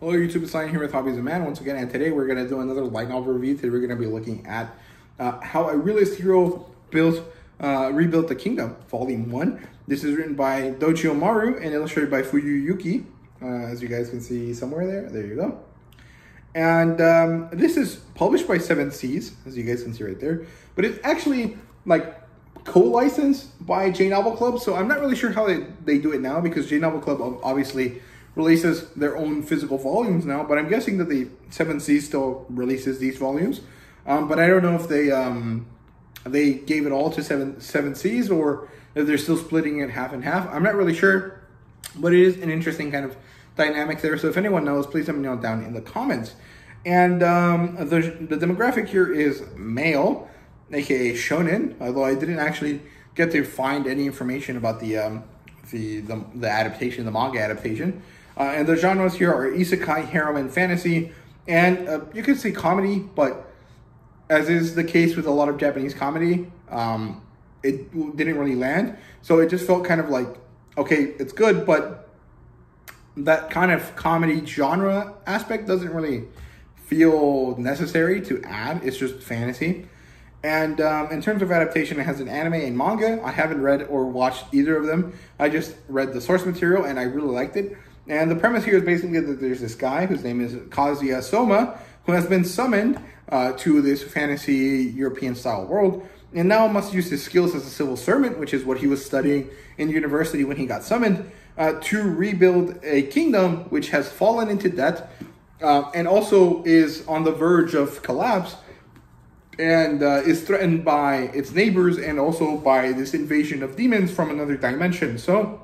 Hello YouTube, it's Lion here with Hobbies of Man once again, and today we're going to do another light novel review. Today we're going to be looking at how a realist hero rebuilt the kingdom, Volume 1. This is written by Doichi Maru and illustrated by Fuyuyuki, as you guys can see somewhere there. There you go. And this is published by Seven Seas, as you guys can see right there. But it's actually like co-licensed by J Novel Club, so I'm not really sure how they do it now, because J Novel Club obviously releases their own physical volumes now, but I'm guessing that the Seven Seas still releases these volumes. But I don't know if they gave it all to Seven Seas or if they're still splitting it half and half. I'm not really sure, but it is an interesting kind of dynamic there. So if anyone knows, please let me know down in the comments. And the demographic here is male, aka shonen, although I didn't actually get to find any information about the adaptation, the manga adaptation. And the genres here are isekai, harem, and fantasy. And you could say comedy, but as is the case with a lot of Japanese comedy, it didn't really land. So it just felt kind of like, okay, it's good, but that kind of comedy genre aspect doesn't really feel necessary to add. It's just fantasy. And in terms of adaptation, it has an anime and manga. I haven't read or watched either of them. I just read the source material and I really liked it. And the premise here is basically that there's this guy whose name is Kazuya Soma, who has been summoned to this fantasy European style world, and now must use his skills as a civil servant, which is what he was studying in university when he got summoned, to rebuild a kingdom which has fallen into debt and also is on the verge of collapse, and is threatened by its neighbors and also by this invasion of demons from another dimension. So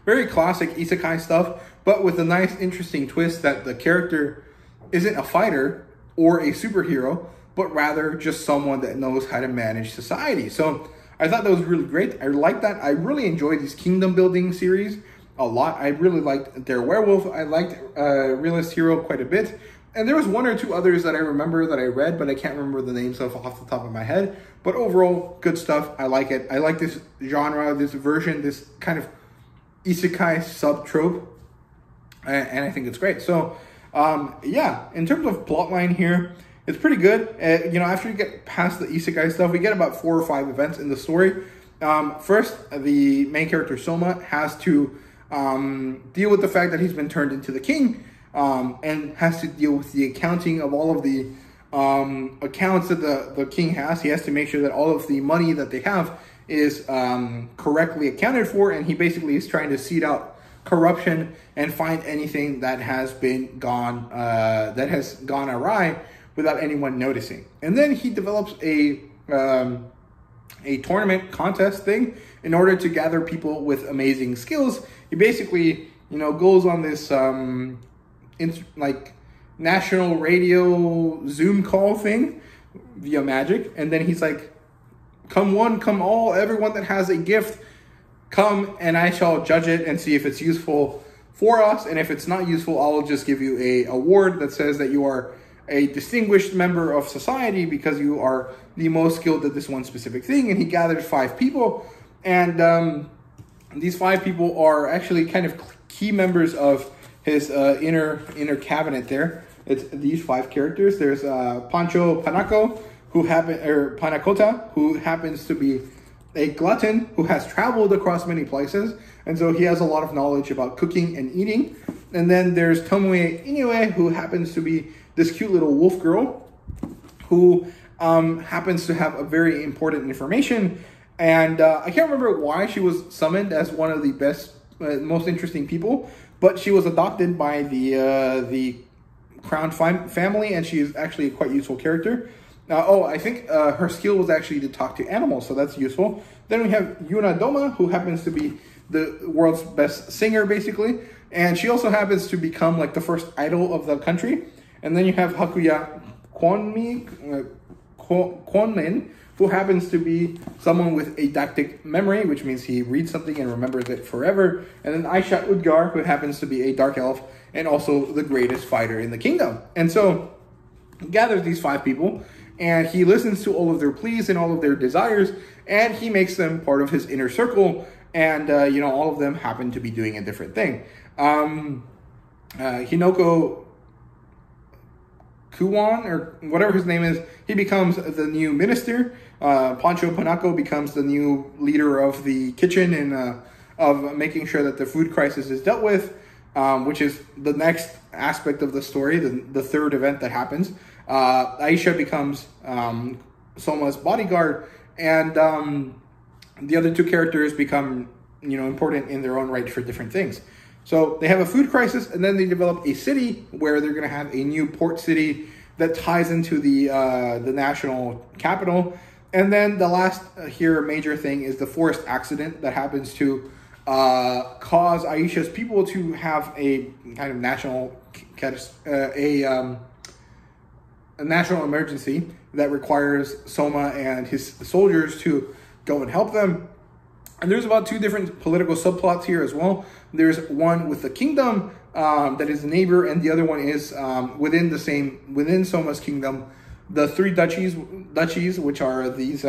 very classic isekai stuff, but with a nice interesting twist that the character isn't a fighter or a superhero, but rather just someone that knows how to manage society. So I thought that was really great. I like that. I really enjoyed these kingdom building series a lot. I really liked their werewolf. I liked Realist Hero quite a bit. And there was one or two others that I remember that I read, but I can't remember the names off the top of my head. But overall, good stuff. I like it. I like this genre, this version, this kind of isekai sub-trope. And I think it's great. So, yeah, in terms of plotline here, it's pretty good. You know, after you get past the isekai stuff, we get about 4 or 5 events in the story. First, the main character Soma has to deal with the fact that he's been turned into the king, and has to deal with the accounting of all of the accounts that the king has. He has to make sure that all of the money that they have is correctly accounted for, and he basically is trying to seed out corruption and find anything that has gone awry without anyone noticing. And then he develops a tournament contest thing in order to gather people with amazing skills. He basically, you know, goes on this like national radio Zoom call thing via magic, and then he's like, come one, come all, everyone that has a gift, come and I shall judge it and see if it's useful for us. And if it's not useful, I'll just give you a award that says that you are a distinguished member of society because you are the most skilled at this one specific thing. And he gathered 5 people. And these 5 people are actually kind of key members of his inner cabinet there. It's these 5 characters. There's Pancho Panaco, Panacota, who happens to be a glutton who has traveled across many places, and so he has a lot of knowledge about cooking and eating. And then there's Tomoe Inoue, who happens to be this cute little wolf girl who happens to have a very important information. And I can't remember why she was summoned as one of the best, most interesting people, but she was adopted by the Crown family, and she is actually a quite useful character. I think her skill was actually to talk to animals, so that's useful. Then we have Yuna Doma, who happens to be the world's best singer, basically. And she also happens to become like the first idol of the country. And then you have Hakuya Kwonmin, who happens to be someone with eidetic memory, which means he reads something and remembers it forever. And then Aisha Udgar, who happens to be a dark elf and also the greatest fighter in the kingdom. And so he gathers these 5 people, and he listens to all of their pleas and all of their desires, and he makes them part of his inner circle. And, you know, all of them happen to be doing a different thing. Hinoko Kuwan, or whatever his name is, he becomes the new minister. Pancho Panaco becomes the new leader of the kitchen and of making sure that the food crisis is dealt with, which is the next aspect of the story, the third event that happens. Aisha becomes Soma's bodyguard, and the other two characters become, important in their own right for different things. So they have a food crisis, and then they develop a city where they're going to have a new port city that ties into the national capital. And then the last major thing is the forest accident that happens to cause Aisha's people to have a kind of national a national emergency that requires Soma and his soldiers to go and help them. And there's about two different political subplots here as well. There's one with the kingdom that is a neighbor, and the other one is within Soma's kingdom, the three duchies, which are these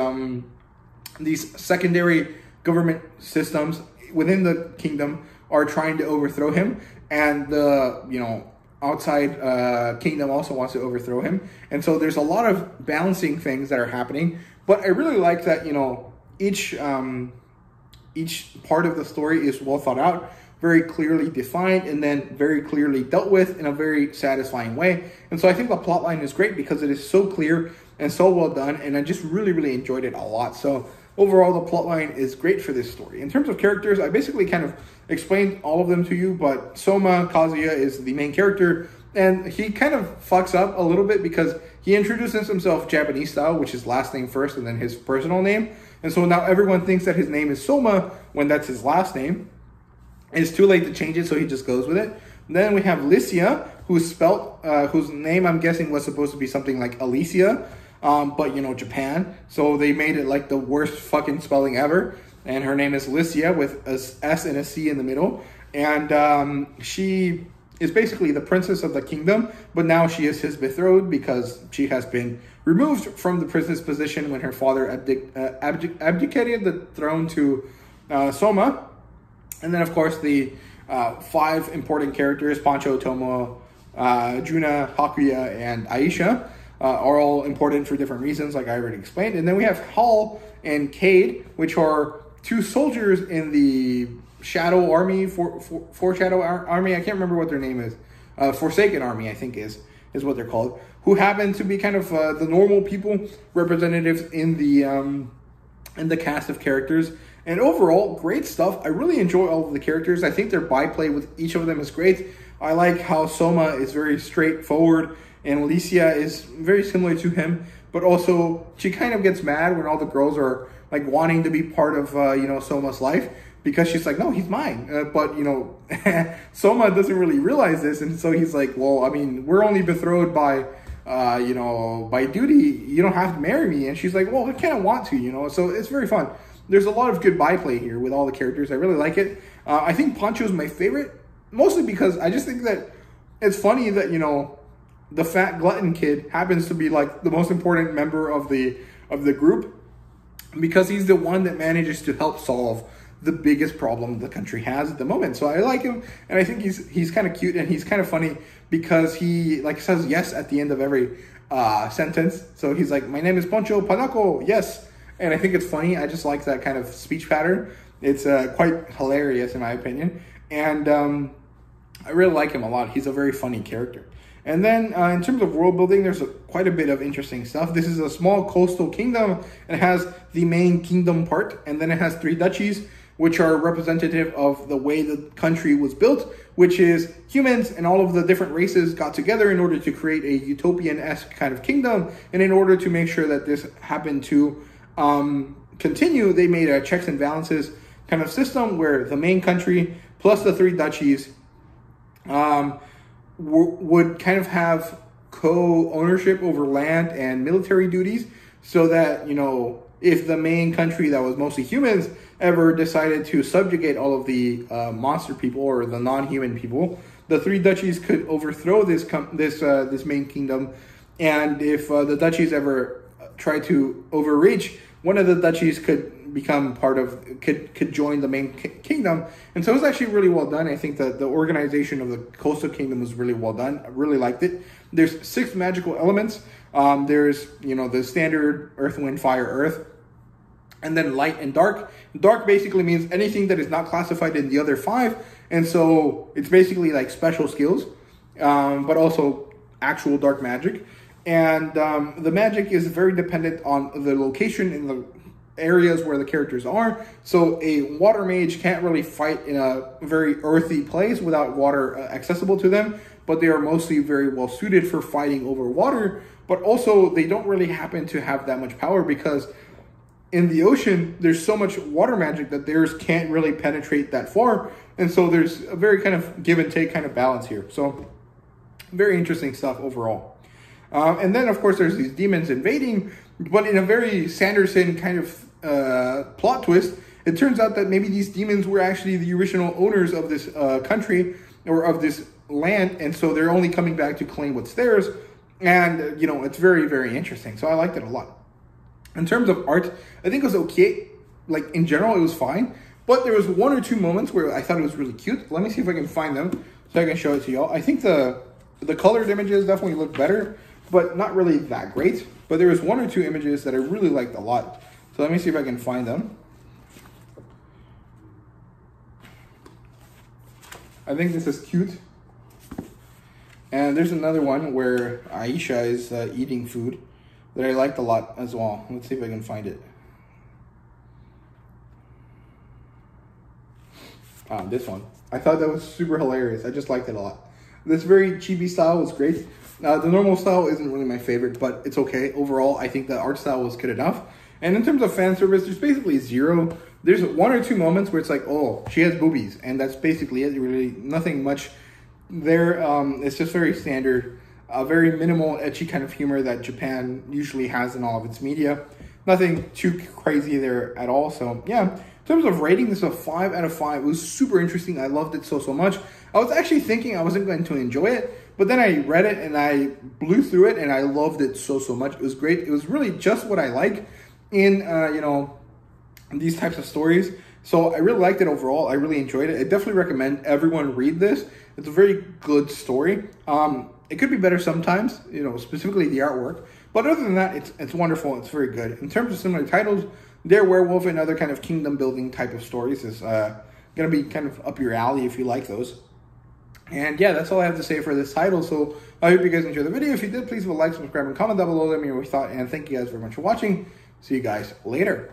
secondary government systems within the kingdom, are trying to overthrow him, and the outside kingdom also wants to overthrow him. And so there's a lot of balancing things that are happening. But I really like that each part of the story is well thought out, very clearly defined, and then very clearly dealt with in a very satisfying way. And so I think the plot line is great because it is so clear and so well done, and I just really, really enjoyed it a lot. So overall, the plot line is great for this story. In terms of characters, I basically kind of explained all of them to you, but Soma Kazuya is the main character, and he kind of fucks up a little bit because he introduces himself Japanese style, which is last name first and then his personal name. And so now everyone thinks that his name is Soma when that's his last name. It's too late to change it, so he just goes with it. Then we have Licia, whose name I'm guessing was supposed to be something like Alicia, but Japan. So they made it like the worst fucking spelling ever. And her name is Licia with a S and a C in the middle. And she is basically the princess of the kingdom, but now she is his betrothed because she has been removed from the princess position when her father abdicated the throne to Soma. And then, of course, the five important characters, Pancho, Tomo, Juna, Hakuya, and Aisha, are all important for different reasons, like I already explained. And then we have Hall and Cade, which are two soldiers in the Shadow Army, Shadow Army. I can't remember what their name is. Forsaken Army, I think is what they're called, who happen to be kind of the normal people, representatives in the cast of characters. And overall, great stuff. I really enjoy all of the characters. I think their byplay with each of them is great. I like how Soma is very straightforward, and Alicia is very similar to him, but also she kind of gets mad when all the girls are like wanting to be part of Soma's life, because she's like, no, he's mine. But Soma doesn't really realize this, and so he's like, well, I mean, we're only betrothed by by duty. You don't have to marry me. And she's like, well, I kind of want to, So it's very fun. There's a lot of good byplay here with all the characters. I really like it. I think Pancho's my favorite, mostly because I just think that it's funny that, the fat glutton kid happens to be like the most important member of the group, because he's the one that manages to help solve the biggest problem the country has at the moment. So I like him, and I think he's kind of cute, and he's kind of funny because he says yes at the end of every sentence. So he's like, my name is Pancho Panaco, yes. And I think it's funny. I just like that kind of speech pattern. It's quite hilarious in my opinion. And I really like him a lot. He's a very funny character. And then in terms of world building, there's quite a bit of interesting stuff. This is a small coastal kingdom. It has the main kingdom part, and then it has three duchies, which are representative of the way the country was built, which is humans and all of the different races got together in order to create a utopian-esque kind of kingdom. And in order to make sure that this happened to continue, they made a checks and balances kind of system where the main country plus the three duchies would kind of have co-ownership over land and military duties, so that, if the main country that was mostly humans ever decided to subjugate all of the monster people or the non-human people, the three duchies could overthrow this main kingdom. And if the duchies ever try to overreach, one of the duchies could become part of, could join the main kingdom. And so it was actually really well done. I think that the organization of the coastal kingdom was really well done. I really liked it. There's 6 magical elements. There's, you know, the standard earth, wind, fire, earth, and then light and dark. Dark basically means anything that is not classified in the other 5. And so it's basically like special skills, but also actual dark magic. And the magic is very dependent on the location in the areas where the characters are. So a water mage can't really fight in a very earthy place without water accessible to them, but they are mostly very well suited for fighting over water. But also they don't really happen to have that much power, because in the ocean there's so much water magic that theirs can't really penetrate that far. And so there's a very kind of give and take kind of balance here. So very interesting stuff overall. And then, of course, there's these demons invading, but in a very Sanderson kind of plot twist, it turns out that maybe these demons were actually the original owners of this country, or of this land, and so they're only coming back to claim what's theirs. And, you know, it's very, very interesting. So I liked it a lot. In terms of art, I think it was okay. Like, in general, it was fine. But there was 1 or 2 moments where I thought it was really cute. Let me see if I can find them so I can show it to y'all. I think the colored images definitely look better, but not really that great. But there was 1 or 2 images that I really liked a lot. So let me see if I can find them. I think this is cute. And there's another one where Aisha is eating food that I liked a lot as well. Let's see if I can find it. This one. I thought that was super hilarious. I just liked it a lot. This very chibi style was great. The normal style isn't really my favorite, but it's okay. Overall, I think the art style was good enough. And in terms of fan service, there's basically 0. There's 1 or 2 moments where it's like, oh, she has boobies. And that's basically it. Really nothing much there. It's just very standard, very minimal, ecchi kind of humor that Japan usually has in all of its media. Nothing too crazy there at all. So yeah, in terms of rating, this is a 5 out of 5. It was super interesting. I loved it so much. I was actually thinking I wasn't going to enjoy it, but then I read it and I blew through it and I loved it so much. It was great. It was really just what I like in, you know, these types of stories. So I really liked it overall. I really enjoyed it. I definitely recommend everyone read this. It's a very good story. It could be better sometimes, you know, specifically the artwork. But other than that, it's wonderful. It's very good. In terms of similar titles, Dare Werewolf and other kind of kingdom building type of stories is going to be kind of up your alley if you like those. And yeah, that's all I have to say for this title. So I hope you guys enjoyed the video. If you did, please leave a like, subscribe, and comment down below. Let me know what you thought. And thank you guys very much for watching. See you guys later.